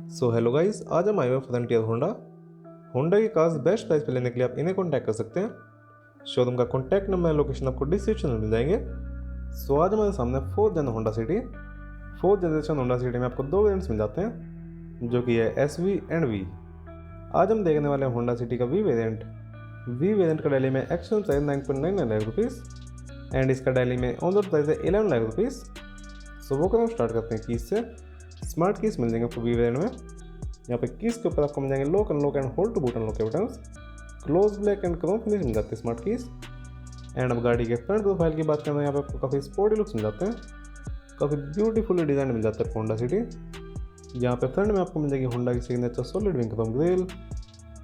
So hello guys, आज हम आए हुए फ्रंटियर होंडा। होंडा की कार्स बेस्ट प्राइस पे लेने के लिए आप इन्हें कॉन्टैक्ट कर सकते हैं। शोरूम का कॉन्टैक्ट नंबर और लोकेशन आपको डिस्क्रिप्शन में मिल जाएंगे। सो आज हमारे सामने fourth gen Honda city. Fourth generation Honda city में आपको दो वेरिएंट्स मिल जाते हैं, जो कि है SV एंड V। आज हम देखने वाले हैं होंडा सिटी का V वेरिएंट। V वेरिएंट का दिल्ली में actual price 9.99 lakh rupees and इसका दिल्ली में ऑन रोड प्राइस है 11 लाख रुपीज़। सो वो हम स्टार्ट करते हैं कीज से। स्मार्ट कीज मिल जाएंगे आपको V वेरिएंट में। यहाँ पे कीज के ऊपर आपको मिल जाएंगे lock unlock and hold to button lock के buttons. Gloss black and chrome finish मिल जाते हैं स्मार्ट कीज। एंड अब गाड़ी के फ्रंट प्रोफाइल की बात करें तो यहाँ पे आपको काफ़ी स्पोर्टी लुक्स मिल जाते हैं, काफ़ी ब्यूटीफुली डिजाइन मिल जाता है होंडा सिटी। यहाँ पे फ्रंट में आपको मिल जाएगी होंडा की signature solid wing Chrome grill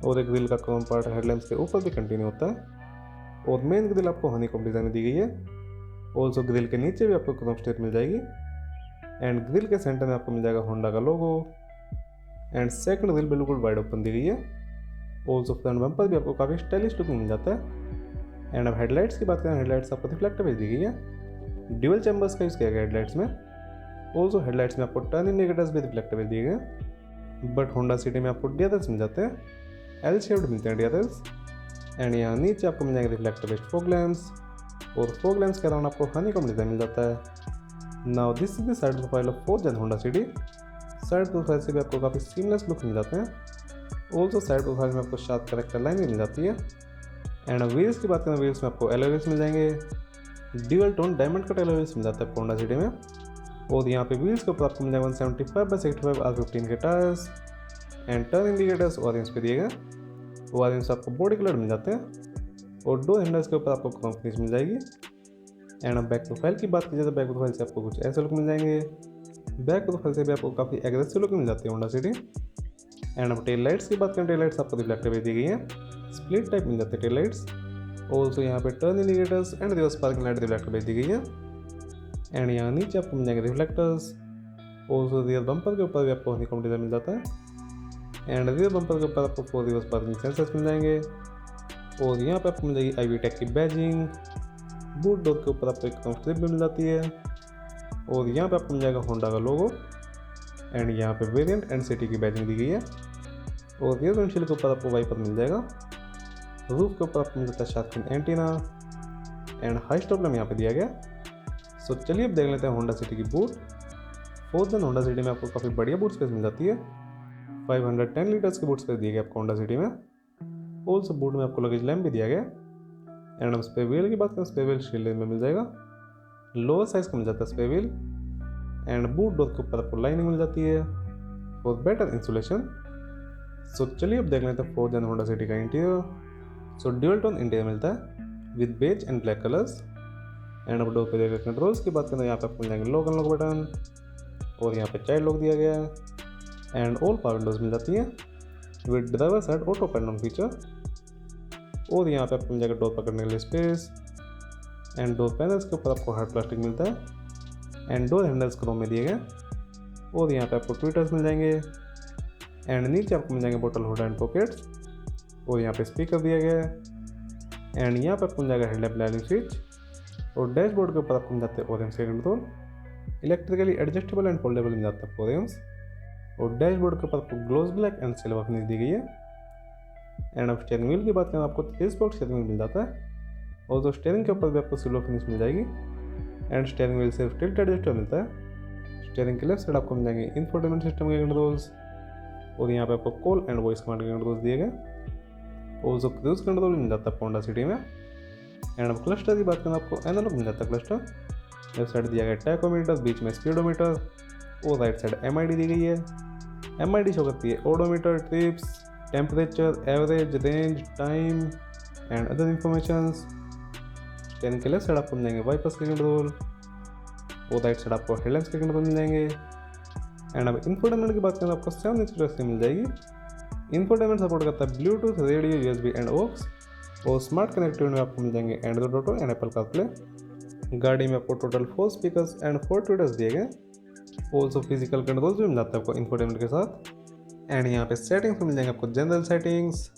और एक ग्रिल का क्रोम पार्ट हेडलैम्प्स के ऊपर भी कंटिन्यू होता है। और मेन ग्रिल आपको हनीकॉम्ब डिजाइन में दी गई है। ऑल्सो ग्रिल के नीचे भी आपको क्रोम स्टेट मिल जाएगी। एंड ग्रिल के सेंटर में आपको मिल जाएगा होंडा का लोगो। एंड सेकंड ग्रिल बिल्कुल वाइड ओपन दी गई है। ऑल्सो फ्रंट बम्पर भी आपको काफ़ी स्टाइलिश लुक मिल जाता है। एंड अब हेडलाइट्स की बात करें, हेडलाइट्स आपको रिफ्लेक्टर भेज दी गई है। ड्यूअल चैम्बर्स का यूज़ किया गया हेडलाइट्स में। ऑल्सो हेडलाइट्स में आपको टर्न इंडिकेटर्स भी रिफ्लेक्टर भेज दिए गए। बट होंडा सिटी में आपको DRLs मिल जाते हैं, L शेप्ड मिलते हैं DRLs। एंड यहाँ नीचे आपको मिल जाएंगे रिफ्लेक्टर बेस्ड फॉग लैम्प्स और फॉग लैम्प्स के अराउंड आपको हनीकॉम्ब डिजाइन मिल जाता है। Now this is the side profile of fourth gen Honda city. Side profile से भी आपको काफ़ी सीमलेस लुक मिल जाते हैं। ऑल्सो साइड प्रोफाइल में आपको शार्प करेक्टर लाइन भी मिल जाती है। एंड व्हील्स की बात करें, व्हील्स में आपको एलॉय व्हील्स मिल जाएंगे। Dual tone diamond cut alloy wheels मिल जाता है होंडा सिटी में। और यहाँ पे व्हील्स के ऊपर आपको मिल जाएगा 175/65 R15 के tyres. And turn indicators orange पे दिए गए। ऑरेंज आपको बॉडी कलर मिल जाते हैं। और डोर हैंडल्स के ऊपर आपको क्रोम फिनिश मिल जाएगी। एंड अब बैक प्रोफाइल की बात कीजिए तो बैक प्रोफाइल से आपको कुछ ऐसे लुक मिल जाएंगे। बैक प्रोफाइल से भी आपको काफ़ी एग्रेसिव लुक मिल जाती है होंडा सिटी। एंड अब टेल लाइट्स की बात करें, टेल लाइट्स आपको रिफ्लेक्टिव दी गई हैं, स्प्लिट टाइप मिल जाते हैं टेल लाइट्स। ऑल्सो यहाँ पे turn indicators and reverse parking light reflector दी गई है। एंड यहाँ नीचे आपको मिल जाएंगे रिफ्लेक्टर्स। ऑल्सो रियर बम्पर के ऊपर भी आपको हनीकॉम्ब डिजाइन मिल जाता है। एंड रियर बम्पर के ऊपर आपको 4 रिवर्स पार्किंग सेंसर्स मिल जाएंगे। और यहाँ पे आपको मिल जाएगी IV टेक की बैजिंग। बूट डोर के ऊपर आपको एक स्ट्रिप भी मिल जाती है। और यहाँ पे आपको मिल जाएगा होंडा का लोगो। एंड यहाँ पे वेरिएंट एंड सिटी की बैजिंग दी गई है। और रियर विंडशील्ड के ऊपर आपको वाइपर मिल जाएगा। रूफ के ऊपर आपको मिल जाता है shark antenna. And high stop lamp यहाँ पे दिया गया। सो चलिए अब देख लेते हैं होंडा सिटी की boot. Fourth gen Honda city में आपको काफ़ी बढ़िया बूट स्पेस मिल जाती है। 510 लीटर्स की बूट स्पेस दिए गए आपको होंडा सिटी में। ऑल्सो बूट में आपको लगेज लैम्प भी दिया गया। एंड हम स्पेयर व्हील की बात करें, स्पेयर व्हील शील्ड में मिल जाएगा। लोअर साइज का मिल जाता है spare wheel. And boot door के ऊपर आपको लाइनिंग मिल जाती है फॉर बेटर इंसुलेशन। सो चलिए अब देख लेते हैं फोर्थ जन होंडा सिटी का interior. So dual tone interior मिलता है with beige and black colours. And अब डोर पे देखकर कंट्रोल्स की बात करें तो यहाँ पे आपको मिल जाएंगे लॉक अनलॉक बटन और यहाँ पे चाइल्ड लॉक दिया गया है। एंड ऑल पावर विंडोज मिल जाती है with driver side auto pan on feature. और यहाँ पे आपको मिल जाएगा डोर पकड़ने के लिए स्पेस। एंड डोर पैनल्स के ऊपर आपको हार्ड प्लास्टिक मिलता है। एंड डोर हैंडल्स क्रोम में दिए गए। और यहाँ पे आपको ट्विटर्स मिल जाएंगे। एंड नीचे आपको मिल जाएंगे बोतल होल्डर एंड पॉकेट्स। और यहाँ पे स्पीकर दिया गया है। एंड यहाँ पे आपको मिल जाएगा हेडलैम्प लाइटिंग स्विच। और डैशबोर्ड के ऊपर आपको मिल जाते हैं ऑरेंज के control, electrically adjustable and foldable मिल जाता है ऑरेंज। और डैशबोर्ड के ऊपर आपको gloss black and silver finish दी गई है। एंड अब स्टीयरिंग व्हील की बात करें, आपको 3 स्पोर्ट स्टीयरिंग व्हील मिल जाता है। और जो स्टीयरिंग के ऊपर भी आपको सिल्वर फिनिश मिल जाएगी। एंड स्टीयरिंग व्हील सिर्फ टिल्ट एडजस्टेबल मिलता है। स्टीयरिंग के लेफ्ट साइड आपको मिल जाएंगे इंफोटेनमेंट सिस्टम के कंट्रोल्स। और यहाँ पे आपको कॉल एंड वॉइस कमांड के कंट्रोल्स दिए गए। और जो क्रूज कंट्रोल मिल जाता है होंडा सिटी में। एंड अब क्लस्टर की बात करें, आपको एनालॉग मिल जाता है क्लस्टर। लेफ्ट साइड दिया गया टैकोमीटर, बीच में स्पीडोमीटर। और राइट साइड MID दी गई है। MID शो करती है odometer, trips, temperature, average, range, time and other information. Steering के लेफ्ट साइड आपको मिल जाएंगे वाइपर्स के कंट्रोल। और राइट साइड आपको हेडलैम्प्स के कंट्रोल मिल जाएंगे। एंड अब इंफोटेनमेंट की बात करें, आपको 7 इंच टच स्क्रीन मिल जाएगी। इंफोटेनमेंट सपोर्ट करता है Bluetooth, radio, USB and aux. और स्मार्ट कनेक्टिविटी में आपको मिल जाएंगे Android Auto and Apple CarPlay. गाड़ी में आपको टोटल 4 स्पीकर्स एंड 4 ट्विटर्स दिए गए। ऑल्सो फिजिकल कंट्रोल्स भी मिल जाता है आपको इंफोटेनमेंट के साथ। एंड यहाँ पे सेटिंग्स में मिल जाएंगे आपको general settings,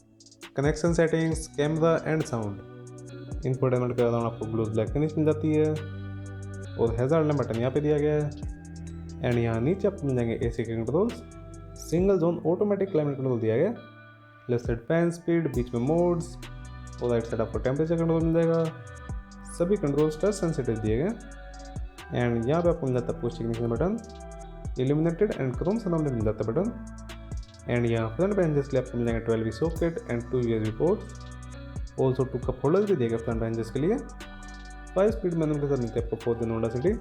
connection settings, camera and sound. Infotainment के अलावा आपको ग्लोस ब्लैक फिनिश मिल जाती है। और हैजार्ड लैम्प बटन यहाँ पे दिया गया है। एंड यहाँ नीचे आपको मिल जाएंगे AC के controls, single zone automatic climate control दिया गया। लेफ्ट साइड फैन स्पीड, बीच में मोड्स और राइट साइड आपको टेम्परेचर कंट्रोल मिल जाएगा। सभी कंट्रोल्स टच सेंसिटिव दिए गए। एंड यहाँ पे आपको मिल जाता है push ignition button, illuminated and chrome surround मिल जाता है बटन। एंड यहाँ फ्रंट बेंचेस के लिए आपको मिल जाएंगे 12V socket and 2 USB ports. Also 2 cup holders भी दिएगा फ्रंट बेंचेस के लिए। 5 स्पीड मैनुअल के साथ मिलते हैं आपको 4 दिन होंडा सिटी।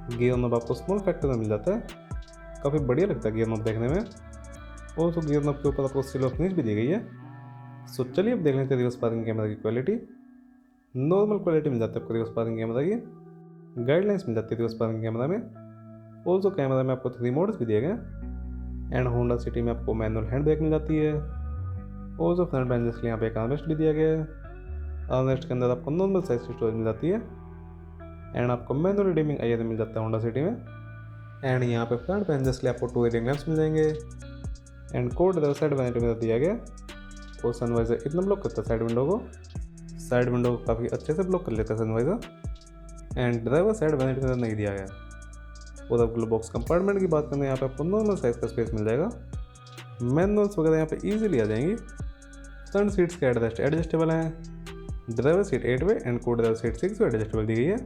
गियर नॉब आपको स्मॉल फैक्टर में मिल जाता है, काफ़ी बढ़िया लगता है गियर नॉब देखने में। ऑल्सो गियर नॉब के ऊपर आपको सिल्वर फिनिश भी दी गई है। सो चलिए अब देख लेते हैं रिवर्स पार्किंग कैमरा की क्वालिटी। नॉर्मल क्वालिटी मिल जाती है आपको रिवर्स पार्किंग कैमरा की। गाइडलाइंस मिल जाती है रिवर्स पार्किंग कैमरा में। ऑल्सो कैमरा में आपको 3 मोड्स भी दिए गए। एंड होंडा सिटी में आपको मैनुअल हैंड ब्रेक मिल जाती है। ऑल्सो फ्रंट बेंचेस के लिए यहाँ पे एक आर्मरेस्ट भी दिया गया है। आर्मरेस्ट के अंदर आपको नॉर्मल साइज की स्टोरेज मिल जाती है। एंड आपको मैनुअल रिडीमिंग IR मिल जाता है होंडा सिटी में। एंड यहाँ पे फ्रंट बेंचेस के लिए आपको 2 रीडिंग लैंप्स मिल जाएंगे। एंड कोड साइड वैनिटी में दिया गया। और सनवाइजर इतना ब्लॉक करता है साइड विंडो को, साइड विंडो को काफ़ी अच्छे से ब्लॉक कर लेता है sun visor. And driver side vanity में नहीं दिया गया। और अब ग्लो बॉक्स कंपार्टमेंट की बात करें, यहाँ पे आपको नॉर्मल साइज का स्पेस मिल जाएगा। मैनुअल्स वगैरह यहाँ पे इजीली आ जाएंगी। फ्रंट सीट्स के हेडरेस्ट एडजस्टेबल हैं। ड्राइवर सीट 8 वे एंड को ड्राइवर सीट 6 वे एडजस्टेबल दी गई है।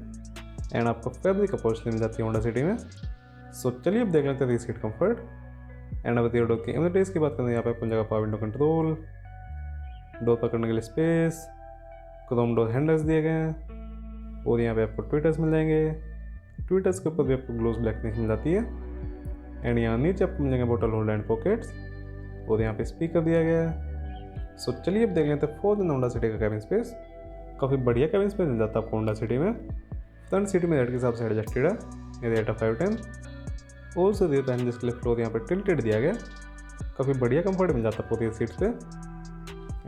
एंड आपको फैब्रिक अपॉर्चुनिटी मिल जाती है होंडा सिटी में। सो चलिए अब देख लेते हैं सीट कंफर्ट। एंड अब रियर डोर की एमिनिटीज की बात करें, यहाँ पे आपको जगह पावर विंडो कंट्रोल, डोर पकड़ने के लिए स्पेस, क्रोम डोर हैंडल्स दिए गए हैं। और यहाँ पे आपको ट्विटर्स मिल जाएंगे। ट्विटर्स के ऊपर भी आपको ग्लोस ब्लैक फिनिश मिल जाती है। एंड यहाँ नीचे आपको मिल जाएंगे बोतल होल्डर एंड पॉकेट्स। और यहाँ पे स्पीकर दिया गया है। सो चलिए अब देख लेते हैं 4 दिन होंडा सिटी का कैबिन स्पेस। काफ़ी बढ़िया कैबिन स्पेस मिल जाता है आपको होंडा सिटी में। फ्रंट सीट में रेट के हिसाब से एडजस्टेड है, ये रेट 510। ऑल्सो रियर पैसेंजर्स के लिए फ्लोर यहाँ पे टिल्टेड दिया गया। काफ़ी बढ़िया कंफर्ट मिल जाता है आपको रियर सीट्स पे।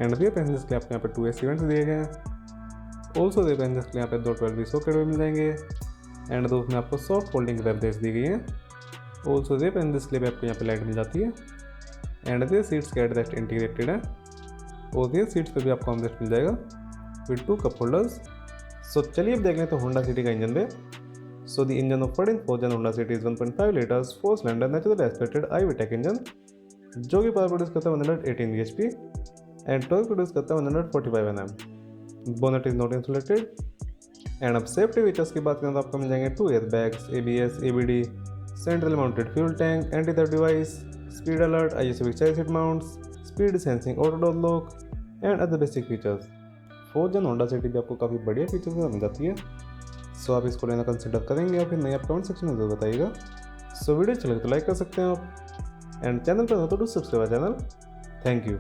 एंड रियर पैसेंजर्स के लिए आपको यहाँ पे 2 AC वेंट्स दिए गए हैं। ऑल्सो रियर पैसेंजर्स के लिए यहाँ पे 2 12V सॉकेट भी मिल जाएंगे। एंड दो उसमें आपको सॉफ्ट फोल्डिंग रैप डेस्क दी गई है। ऑल्सो रियर पैसेंजर्स के लिए भी आपको यहाँ पे लाइट मिल जाती है। एंड रियर सीट्स के हेडरेस्ट इंटीग्रेटेड है। और रियर सीट्स पे भी आपको आर्मरेस्ट मिल जाएगा विद 2 कप होल्डर्स। सो चलिए अब देख लें तो होंडा सिटी का इंजन पे। So the engine of 14th gen Honda city is 1.5 litres 4 cylinder natural aspirated IVTEC engine, जो कि पावर प्रोड्यूस करता है 118 bhp एंड टॉर्क प्रोड्यूस करता है 145 Nm। Bonnet is not insulated. And अब सेफ्टी फीचर्स की बात करें तो आपको मिल जाएंगे 2 airbags, ABS, ABD, central mounted fuel tank, anti theft device, speed alert, ISO child seat mounts, speed sensing auto door lock and other basic features. 4th gen Honda City भी आपको काफ़ी बढ़िया फीचर्स मिल जाती है। सो आप इसको लेना कंसिडर करेंगे या फिर नहीं, आप कमेंट सेक्शन में जरूर बताइएगा। सो वीडियो अच्छी लगे तो लाइक कर सकते हैं आप। एंड चैनल पर हो तो do subscribe channel. Thank you.